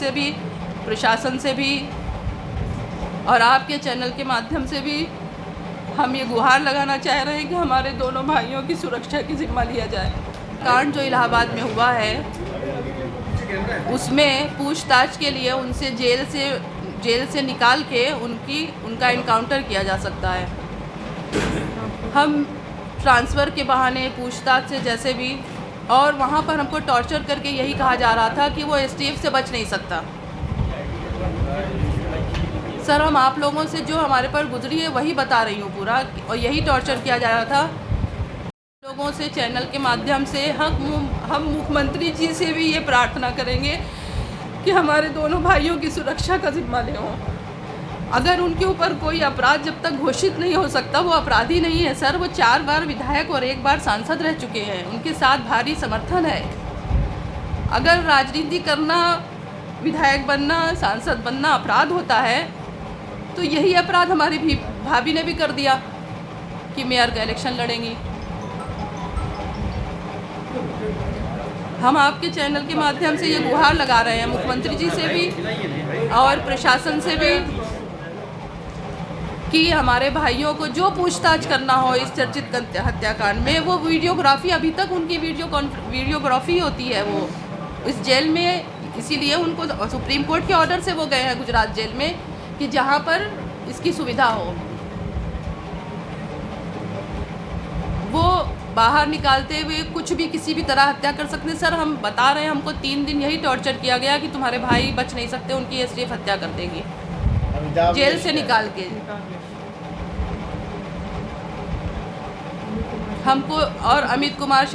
से भी, प्रशासन से भी और आपके चैनल के माध्यम से भी हम ये गुहार लगाना चाह रहे हैं कि हमारे दोनों भाइयों की सुरक्षा की जिम्मा लिया जाए। कांड जो इलाहाबाद में हुआ है उसमें पूछताछ के लिए उनसे जेल से निकाल के उनका इनकाउंटर किया जा सकता है। हम ट्रांसफ़र के बहाने पूछताछ से जैसे भी, और वहाँ पर हमको टॉर्चर करके यही कहा जा रहा था कि वो एसटीएफ से बच नहीं सकता। सर, हम आप लोगों से जो हमारे पर गुजरी है वही बता रही हूँ पूरा, और यही टॉर्चर किया जा रहा था लोगों से। चैनल के माध्यम से हम मुख्यमंत्री जी से भी ये प्रार्थना करेंगे कि हमारे दोनों भाइयों की सुरक्षा का जिम्मा लें। अगर उनके ऊपर कोई अपराध जब तक घोषित नहीं हो सकता वो अपराधी नहीं है सर। वो 4 बार विधायक और 1 बार सांसद रह चुके हैं, उनके साथ भारी समर्थन है। अगर राजनीति करना, विधायक बनना, सांसद बनना अपराध होता है तो यही अपराध हमारी भाभी ने भी कर दिया कि मेयर का इलेक्शन लड़ेंगी। हम आपके चैनल के माध्यम से ये गुहार लगा रहे हैं मुख्यमंत्री जी से भी और प्रशासन से भी कि हमारे भाइयों को जो पूछताछ करना हो इस चर्चित हत्याकांड में, वो वीडियोग्राफी, अभी तक उनकी वीडियोग्राफी होती है वो इस जेल में। इसीलिए उनको सुप्रीम कोर्ट के ऑर्डर से वो गए हैं गुजरात जेल में कि जहाँ पर इसकी सुविधा हो। वो बाहर निकालते हुए कुछ भी किसी भी तरह हत्या कर सकते हैं। सर, हम बता रहे हैं, हमको 3 दिन यही टॉर्चर किया गया कि तुम्हारे भाई बच नहीं सकते, उनकी एसटीएफ हत्या कर देगी जेल से निकाल के। हमको और रमित कुमार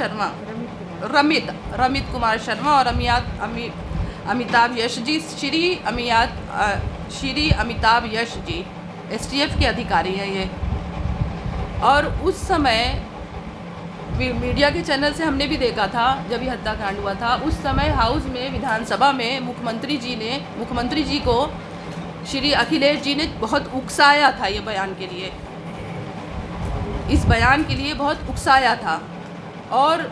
शर्मा और अमिताभ यश जी, श्री अमिताभ यश जी एसटीएफ के अधिकारी हैं ये। और उस समय मीडिया के चैनल से हमने भी देखा था जब ये हत्याकांड हुआ था, उस समय हाउस में, विधानसभा में मुख्यमंत्री जी को श्री अखिलेश जी ने बहुत उकसाया था ये बयान के लिए, इस बयान के लिए बहुत उकसाया था और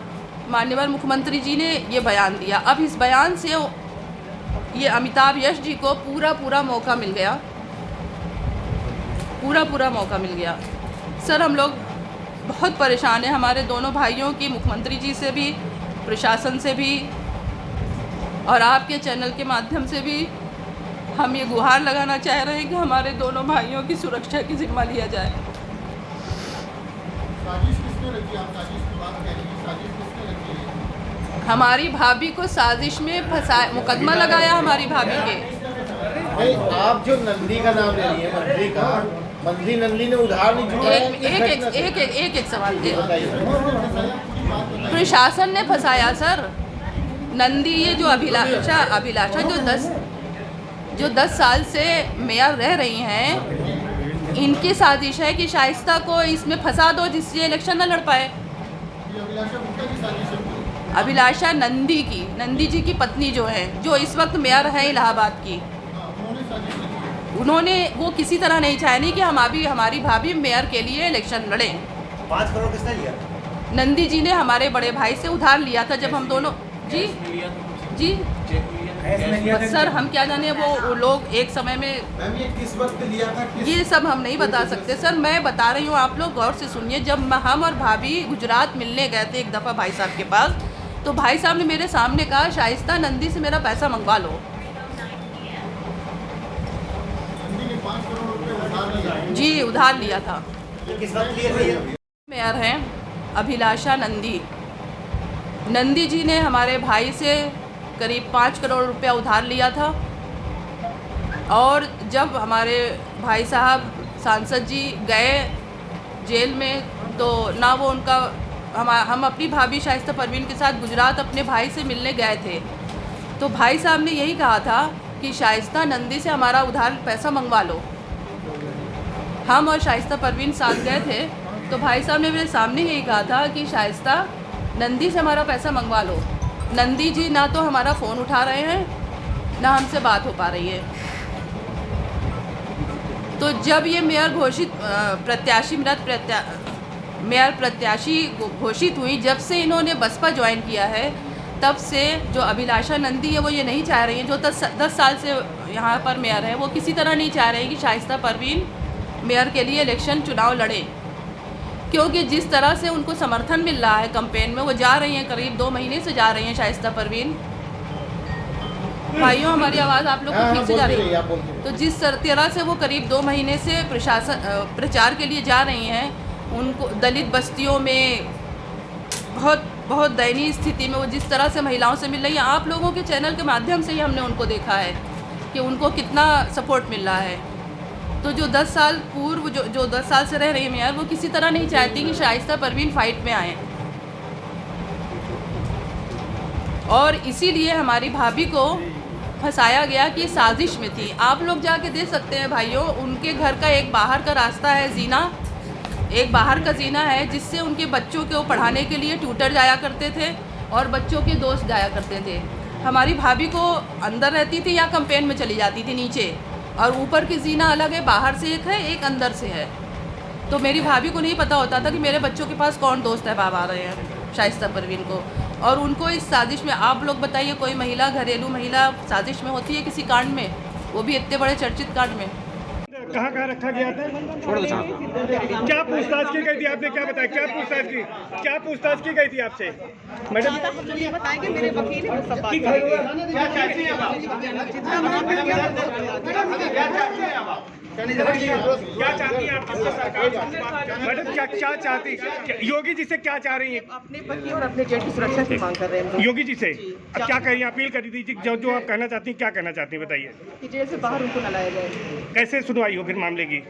माननीय मुख्यमंत्री जी ने ये बयान दिया। अब इस बयान से ये अमिताभ यश जी को पूरा मौका मिल गया, पूरा मौका मिल गया। सर, हम लोग बहुत परेशान हैं, हमारे दोनों भाइयों की, मुख्यमंत्री जी से भी, प्रशासन से भी और आपके चैनल के माध्यम से भी हम ये गुहार लगाना चाह रहे हैं कि हमारे दोनों भाइयों की सुरक्षा की जिम्मा लिया जाए। साजिश किसने रखी? आप साजिश की बात कह रही हैं, साजिश किसने रखी है? हमारी भाभी को साजिश में फंसाया, मुकदमा लगाया हमारी भाभी के। नहीं, आप जो नंदी का नाम ले रही है, मंत्री नंदी ने उधार नहीं चुकाया। एक सवाल दे। प्रशासन ने फंसाया सर। नंदी, ये जो अभिलाषा जो 10 साल से मेयर रह रही हैं, इनकी साजिश है कि शाइस्ता को इसमें फंसा दो जिससे इलेक्शन न लड़ पाए। अभिलाषा नंदी जी की पत्नी जो है, जो इस वक्त मेयर है इलाहाबाद की, उन्होंने वो किसी तरह नहीं चाहे कि हमारी भाभी मेयर के लिए इलेक्शन लड़ें। 5 करोड़ किसने लिया? नंदी जी ने हमारे बड़े भाई से उधार लिया था जब हम दोनों जी सर, हम क्या जाने वो लोग एक समय में ये किस वक्त लिया था? ये सब हम नहीं बता सकते सर। मैं बता रही हूँ, आप लोग गौर से सुनिए। जब हम और भाभी गुजरात मिलने गए थे एक दफ़ा भाई साहब के पास, तो भाई साहब ने मेरे सामने कहा, शाइस्ता, नंदी से मेरा पैसा मंगवा लो। जी, उधार लिया था। किस वक्त लिया था ये? मेयर हैं अभिलाषा नंदी जी ने हमारे भाई से करीब 5 करोड़ रुपया उधार लिया था। और जब हमारे भाई साहब सांसद जी गए जेल में, तो ना वो उनका, हम अपनी भाभी शाइस्ता परवीन के साथ गुजरात अपने भाई से मिलने गए थे, तो भाई साहब ने यही कहा था कि शाइस्ता, नंदी से हमारा उधार पैसा मंगवा लो। हम और शाइस्ता परवीन साथ गए थे, तो भाई साहब ने मेरे सामने यही कहा था कि शाइस्ता, नंदी से हमारा पैसा मंगवा लो। नंदी जी ना तो हमारा फ़ोन उठा रहे हैं, ना हमसे बात हो पा रही है। तो जब ये मेयर प्रत्याशी घोषित हुई, जब से इन्होंने बसपा ज्वाइन किया है, तब से जो अभिलाषा नंदी है वो ये नहीं चाह रही है, जो 10 साल से यहाँ पर मेयर है, वो किसी तरह नहीं चाह रहे हैं कि शाइस्ता परवीन मेयर के लिए इलेक्शन चुनाव लड़े, क्योंकि जिस तरह से उनको समर्थन मिल रहा है कैंपेन में, वो जा रही हैं, करीब 2 महीने से जा रही हैं शाइस्ता परवीन। भाइयों, हमारी आवाज़ आप लोग को ठीक से जा रही है? तो जिस तरह से वो करीब 2 महीने से प्रचार के लिए जा रही हैं, उनको दलित बस्तियों में बहुत दयनीय स्थिति में वो जिस तरह से महिलाओं से मिल रही हैं, आप लोगों के चैनल के माध्यम से ही हमने उनको देखा है कि उनको कितना सपोर्ट मिल रहा है। तो जो 10 साल पूर्व जो 10 साल से रह रही है मेयर, वो किसी तरह नहीं चाहती कि शाइस्ता परवीन फाइट में आए, और इसीलिए हमारी भाभी को फंसाया गया कि साजिश में थी। आप लोग जाके देख सकते हैं भाइयों, उनके घर का एक बाहर का रास्ता है, जीना, एक बाहर का जीना है, जिससे उनके बच्चों को पढ़ाने के लिए ट्यूटर जाया करते थे और बच्चों के दोस्त जाया करते थे। हमारी भाभी को अंदर रहती थी या कैंपेन में चली जाती थी नीचे, और ऊपर की जीना अलग है, बाहर से एक है, एक अंदर से है। तो मेरी भाभी को नहीं पता होता था कि मेरे बच्चों के पास कौन दोस्त है बाबा आ रहे हैं शाइस्ता परवीन को। और उनको इस साजिश में, आप लोग बताइए, कोई महिला, घरेलू महिला साजिश में होती है किसी कांड में, वो भी इतने बड़े चर्चित कांड में। कहाँ रखा गया था? क्या पूछताछ की गई थी? आपने क्या बताया? क्या पूछताछ की गई थी आपसे मैडम? ये बताएंगे, मेरे वकील हैं, सब बात करेंगे। क्या चाहती हैं आप? जितना वहाँ पे क्या चाहती हैं आप आपसे सरकार? मैडम क्या चाहती? योगी जी से क्या चाह रही हैं? अपने पति और अपने जेठ की सुरक्षा की मांग कर रहे हैं। योगी जी से अब क्या करिए? अपील कर दी थी, जो आप कहना चाहती हैं, क्या कहना चाहती हैं बताइए? कि जेल से बाहर उनको न लाया जाए। कैसे सुनवाई हो फिर मामले की?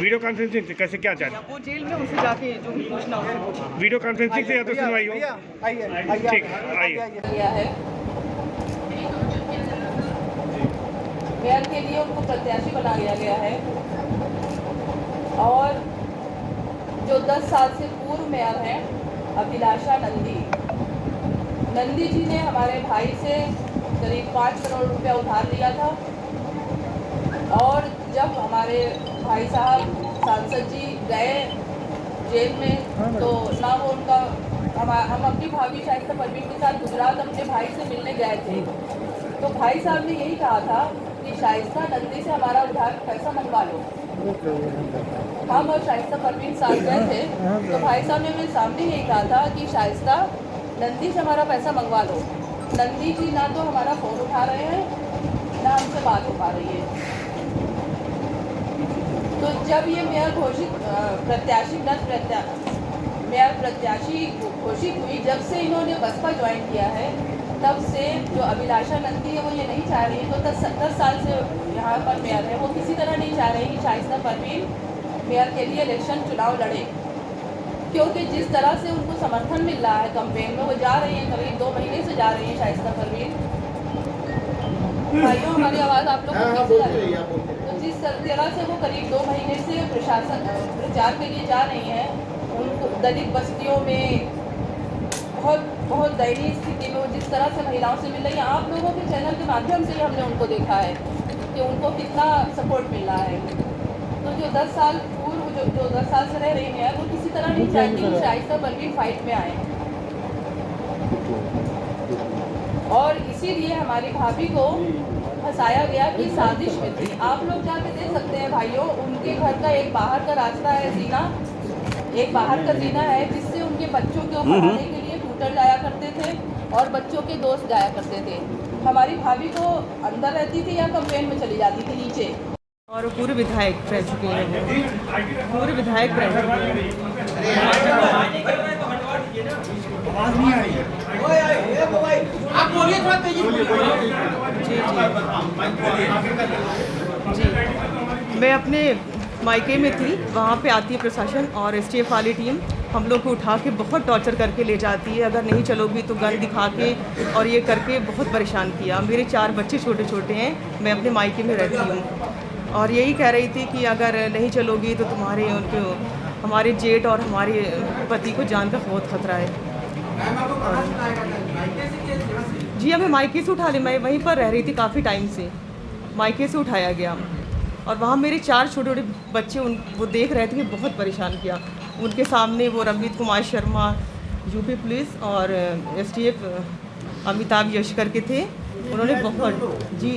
वीडियो कॉन्फ्रेंसिंग से? कैसे, क्या चाहते? वो जेल में उनसे जाके जो भी पूछना उससे पूछे। वीडियो कॉन्फ्रेंसिंग से या तो सुनवाई हो? ठीक, आइए। मेयर के लिए उनको प्रत्याशी बना दिया गया है, और जो 10 साल से पूर्व मेयर हैं अभिलाषा नंदी जी ने हमारे भाई से करीब 5 करोड़ रुपया उधार लिया था, और जब हमारे भाई साहब सांसद जी गए जेल में, तो ना वो उनका, हम अपनी भाभी शाइस्ता परवीन के साथ गुजरात अपने भाई से मिलने गए थे, तो भाई साहब ने यही कहा था कि शाइस्ता नंदी से हमारा उधार पैसा मंगवा लो। हम और शाइस्ता परवीन साथ गए थे, तो भाई साहब ने मेरे सामने यही कहा था कि शाइस्ता नंदी से हमारा पैसा मंगवा लो। नंदी जी ना तो हमारा फ़ोन उठा रहे हैं, ना हमसे बात हो पा रही है। तो जब ये मेयर प्रत्याशी घोषित हुई, जब से इन्होंने बसपा ज्वाइन किया है, तब से जो अभिलाषा नंदी है वो ये नहीं चाह रही है, तो 10 साल से यहाँ पर मेयर है, वो किसी तरह नहीं चाह रही कि शाइस्ता परवीन मेयर के लिए इलेक्शन चुनाव लड़े, क्योंकि जिस तरह से उनको समर्थन मिल रहा है कैंपेन में, वो जा रही हैं, करीब 2 महीने से जा रही हैं शाइस्ता परवीन। भाइयों, हमारी आवाज़ आप लोग को ठीक से जा रही है? तो जिस तरह से वो करीब 2 महीने से प्रचार के लिए जा रही हैं, उनको दलित बस्तियों में बहुत दयनीय स्थिति में वो जिस तरह से महिलाओं से मिल रही है, आप लोगों के चैनल के माध्यम से ही हमने उनको देखा है कि उनको कितना सपोर्ट मिल रहा है। तो जो 10 साल पूर्व जो 10 साल से रह रही हैं, वो किसी तरह नहीं चाहती कि शाइस्ता परवीन फाइट में आए, और इसीलिए हमारी भाभी को फंसाया गया कि साजिश में थी। आप लोग जाके देख सकते हैं भाइयों, उनके घर का एक बाहर का रास्ता है, जीना, एक बाहर का जीना है, जिससे उनके बच्चों को पढ़ाने के लिए ट्यूटर जाया करते थे और बच्चों के दोस्त जाया करते थे। हमारी भाभी को अंदर रहती थी या कैंपेन में चली जाती थी नीचे। और पूर्व विधायक रह चुके हैं, पूर्व विधायक रह चुके हैं। आवाज नहीं आ रही है, आप बोलिए थोड़ा तेजी जी, मैं अपने मायके में थी, वहाँ पे आती है प्रशासन और STF वाली टीम, हम लोग को उठा के बहुत टॉर्चर करके ले जाती है, अगर नहीं चलोगी तो गन दिखा के और ये करके बहुत परेशान किया। मेरे 4 बच्चे छोटे छोटे हैं, मैं अपने मायके में रहती हूँ, और यही कह रही थी कि अगर नहीं चलोगी तो तुम्हारे हमारे जेठ और हमारे पति को जान का बहुत खतरा है। जी, हमें मायके से उठा ले, मैं वहीं पर रह रही थी काफ़ी टाइम से, मायके से उठाया गया, और वहाँ मेरे 4 छोटे छोटे बच्चे वो देख रहे थे कि बहुत परेशान किया। उनके सामने वो रवनीत कुमार शर्मा, यूपी पुलिस और STF अमिताभ यश करके थे, उन्होंने बहुत जी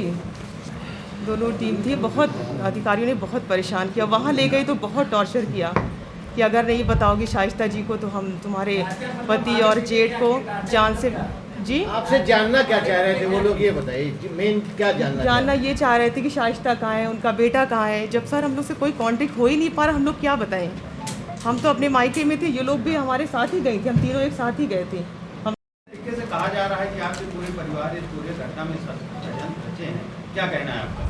दोनों टीम थी, बहुत अधिकारियों ने बहुत परेशान किया। वहाँ ले गए तो बहुत टॉर्चर किया कि अगर नहीं बताओगी शाइस्ता जी को तो हम तुम्हारे पति और जेठ को जान से जी। आपसे जानना क्या चाह रहे थे वो लोग, ये बताइए मेन क्या जानना ये चाह रहे थे कि शाइस्ता कहाँ है, उनका बेटा कहाँ है। जब सर हम लोग से कोई कांटेक्ट हो ही नहीं पा रहा, हम लोग क्या बताएं। हम तो अपने मायके में थे, ये लोग भी हमारे साथ ही गए थे, हम तीनों एक साथ ही गए थे। हम तरीके से कहा जा रहा है कि आपके पूरे परिवार इस पूरे घटना में बचे हैं, क्या कहना है आपका?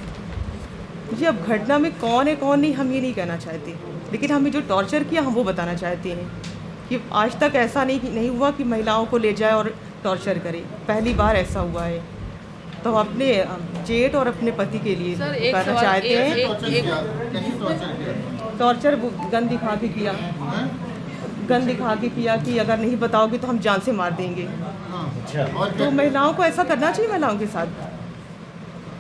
जी अब घटना में कौन है कौन नहीं हम ये नहीं कहना चाहते, लेकिन हमें जो टॉर्चर किया हम वो बताना चाहते हैं कि आज तक ऐसा नहीं हुआ कि महिलाओं को ले जाए और टॉर्चर करे। पहली बार ऐसा हुआ है, तो हम अपने जेठ और अपने पति के लिए सर एक करना सवाल, चाहते हैं। टॉर्चर गन दिखा के किया, गन दिखा के किया कि अगर नहीं बताओगे तो हम जान से मार देंगे। अच्छा, तो महिलाओं को ऐसा करना चाहिए महिलाओं के साथ।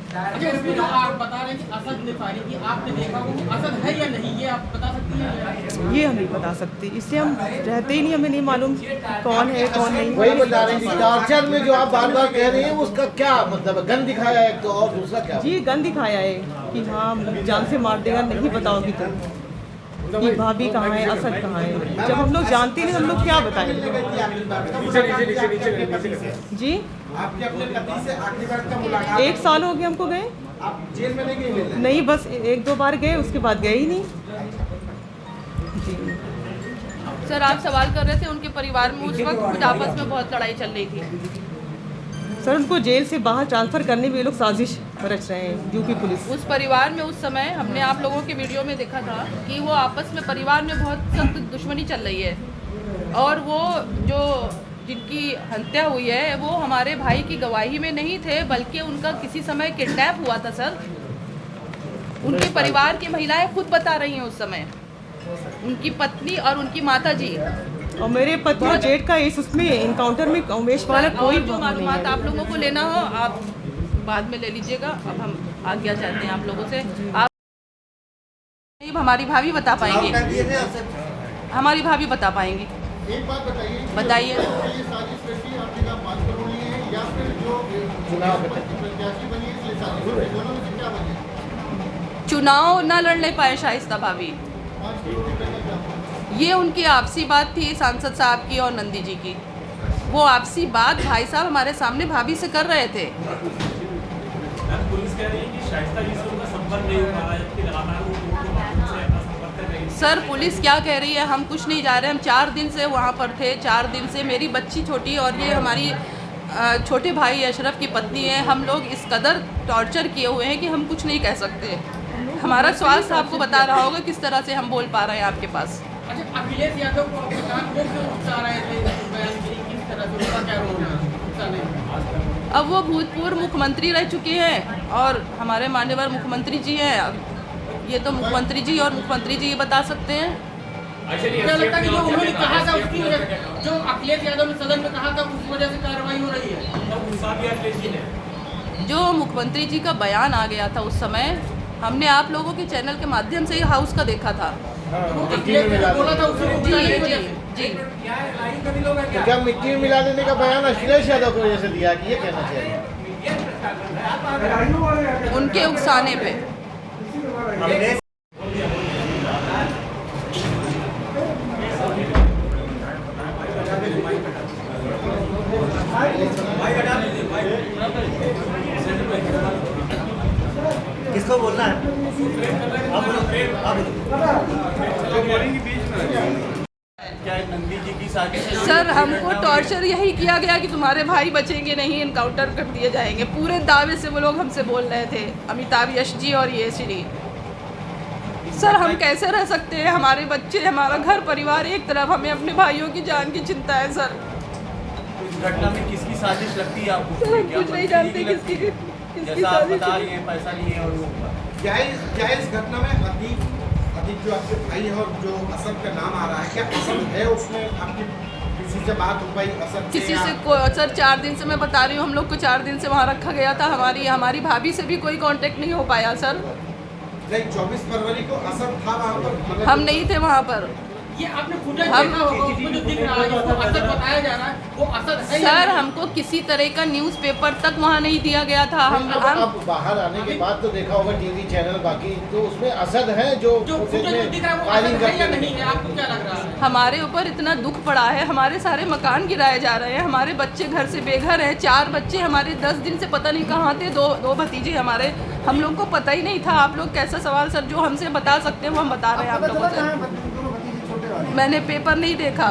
अच्छा, उसमें जो आप बता रहे हैं कि असद निफारी की आपने देखा वो असद है या नहीं, ये आप बता सकती हैं? ये हम नहीं बता सकते, इससे हम रहते ही नहीं, हमें नहीं मालूम कौन है कौन नहीं। वही बता रहे हैं टॉर्चर में जो आप बार बार कह रही हैं उसका क्या मतलब, गन दिखाया है तो और दूसरा क्या? जी गन दिखाया है कि हाँ जान से मार देगा नहीं बताओगी तो, कि भाभी कहाँ है, असद कहाँ है। जब हम लोग जानते नहीं हम लोग क्या बताएं। जी आपके अपने पति से आखिरी बार कब मुलाकात? 1 साल हो गया हमको गए। आप जेल में नहीं गए? नहीं, बस 1-2 बार गए, उसके बाद गए ही नहीं। जी सर आप सवाल कर रहे थे उनके परिवार में उस वक्त कुछ आपस में बहुत लड़ाई चल रही थी। सर उनको जेल से बाहर ट्रांसफ़र करने में ये लोग साजिश रच रहे हैं, यूपी पुलिस। उस परिवार में उस समय हमने आप लोगों के वीडियो में देखा था कि वो आपस में परिवार में बहुत सख्त दुश्मनी चल रही है, और वो जो जिनकी हत्या हुई है वो हमारे भाई की गवाही में नहीं थे, बल्कि उनका किसी समय किडनैप हुआ था। सर उनके परिवार की महिलाएं खुद बता रही हैं उस समय, उनकी पत्नी और उनकी माता जी। और मेरे पति और जेठ का इस उसमें इनकाउंटर में उमेश वाला कोई जो मालूमात आप लोगों को लेना हो आप बाद में ले लीजिएगा। अब हम आज्ञा चाहते हैं आप लोगों से। आप हमारी भाभी बता पाएंगे, हमारी भाभी बता पाएंगी। एक बात बताइए। ये साजिश रची आपने कहा 5 करोड़ लिए हैं या फिर जो चुनाव प्रत्याशी बनी है इसलिए साजिश रची, दोनों में से क्या बने? चुनाव न लड़ने पाए शाइस्ता भाभी, 5 करोड़ रुपए का क्या? ये उनकी आपसी बात थी सांसद साहब की और नंदी जी की। वो आपसी बात भाई साहब हमारे सामने भाभी से कर रहे थे। पुलिस कह रही है कि शाइस्ता जी से उनका संपर्क नहीं हो पा रहा है, जबकि लगातार वो उनसे संपर्क कर रही है। सर पुलिस क्या कह रही है, हम कुछ नहीं जा रहे, हम 4 दिन से वहाँ पर थे। 4 दिन से मेरी बच्ची छोटी और ये हमारी छोटे भाई अशरफ की पत्नी है, हम लोग इस कदर टॉर्चर किए हुए हैं कि हम कुछ नहीं कह सकते। हमारा स्वास्थ्य आपको बता रहा होगा किस तरह से हम बोल पा रहे हैं आपके पास। अच्छा, अखिलेश यादव को अपने काम वो क्यों उकसा रहे थे, बयान गिरी किस तरह से, उनका क्या रोल है उकसाने में? अब वो भूतपूर्व मुख्यमंत्री रह चुके हैं और हमारे माननीय मुख्यमंत्री जी हैं। अब ये तो मुख्यमंत्री जी और मुख्यमंत्री जी बता सकते हैं। क्या लगता है कि जो उन्होंने कहा था उसकी वजह, जो अखिलेश यादव ने सदन में कहा था उस वजह से कार्रवाई हो रही है? जो मुख्यमंत्री जी का बयान आ गया था उस समय, हमने आप लोगों के चैनल के माध्यम से ही हाउस का देखा था। अखिलेश ने बोला था उसको जी उकसाने की वजह जी से। जी तो क्या मिट्टी में मिला देने का बयान अखिलेश यादव की वजह से दिया कि ये कहना चाहिए? उनके उकसाने पे। किसको बोलना है? क्या नंदी जी की साजिश है? सर हमको टॉर्चर यही किया गया कि तुम्हारे भाई बचेंगे नहीं, इनकाउंटर कर दिए जाएंगे। पूरे दावे से वो लोग हमसे बोल रहे थे, अमिताभ यश जी और ये श्री। सर हम कैसे रह सकते हैं, हमारे बच्चे, हमारा घर परिवार एक तरफ, हमें अपने भाइयों की जान की चिंता है। सर इस घटना में किसकी साजिश लगती है आपको? सर हम क्या कुछ नहीं मंत्री जानते की लगती है? किसकी जैसा आप साजिश बता है। रही हैं पैसा लिए और वो क्या इस घटना में अतीक जो आपके भाई है और जो असद का नाम आ रहा है, क्या असद है उसमें? आपकी किसी से बात हो पाई असद किसी से सर 4 दिन से मैं बता रही हूँ, हम लोग को 4 दिन से वहाँ रखा गया था। हमारी भाभी से भी कोई कांटेक्ट नहीं हो पाया। सर नहीं, 24 फरवरी को असद था वहाँ पर? हम नहीं थे वहाँ पर। ये आपने फुटेज हम- देखा होगा, उसमें जो दिख रहा है, जिसको असद बताया जा रहा है, वो असद है या सर नहीं? हमको किसी तरह का न्यूज़पेपर तक वहाँ नहीं दिया गया था। हम अब बाहर आने के बाद तो देखा होगा टीवी चैनल बाकी, तो उसमें असद है जो जो फुटेज फुटेज में दिख रहा है वो फायरिंग असद है या करते नहीं हैं। है, आपको क्या लग रहा है? हमारे ऊपर इतना दुख पड़ा है, हमारे सारे मकान गिराए जा रहे हैं, हमारे बच्चे घर से बेघर हैं, 4 बच्चे हमारे 10 दिन से पता नहीं कहाँ थे, दो भतीजे हमारे, हम लोग को पता ही नहीं था। आप लोग कैसा सवाल सर जो हमसे बता सकते हैं वो हम बता रहे हैं आप लोगों से। मैंने पेपर नहीं देखा,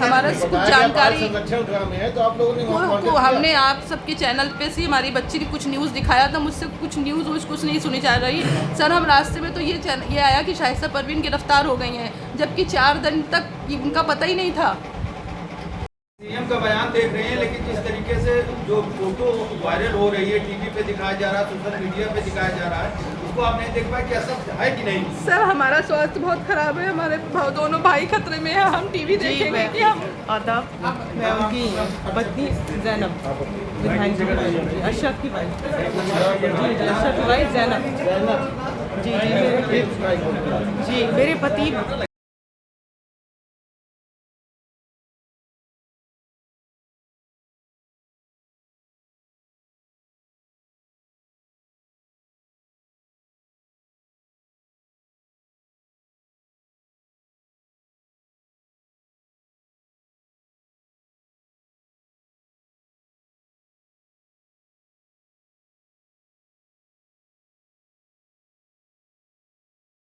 हमारा कुछ जानकारी संरक्षण ग्राम में है, तो आप लोगों ने वहाँ contact किया? हमने आप सबके चैनल पे से हमारी बच्ची की कुछ न्यूज़ दिखाया था, मुझसे कुछ न्यूज़ वूज़ कुछ नहीं सुनी जा रही। सर हम रास्ते में तो ये आया कि शाइस्ता परवीन गिरफ्तार हो गई हैं, जबकि 4 दिन तक उनका पता ही नहीं था। सीएम का बयान देख रहे हैं, लेकिन जिस तरीके से जो फोटो वायरल हो रही है, टीवी पे दिखाया जा रहा है, सोशल मीडिया पे दिखाया जा रहा है, उसको आप नहीं देख पाए कि असर है कि नहीं? सर हमारा स्वास्थ्य बहुत खराब है, हमारे दोनों भाई खतरे में है, हम टीवी देखेंगे कि हम आदाब, मैं उनकी पत्नी जैनब, अशरफ की वाइफ, अशरफ की वाइफ जैनब। जी मेरे पति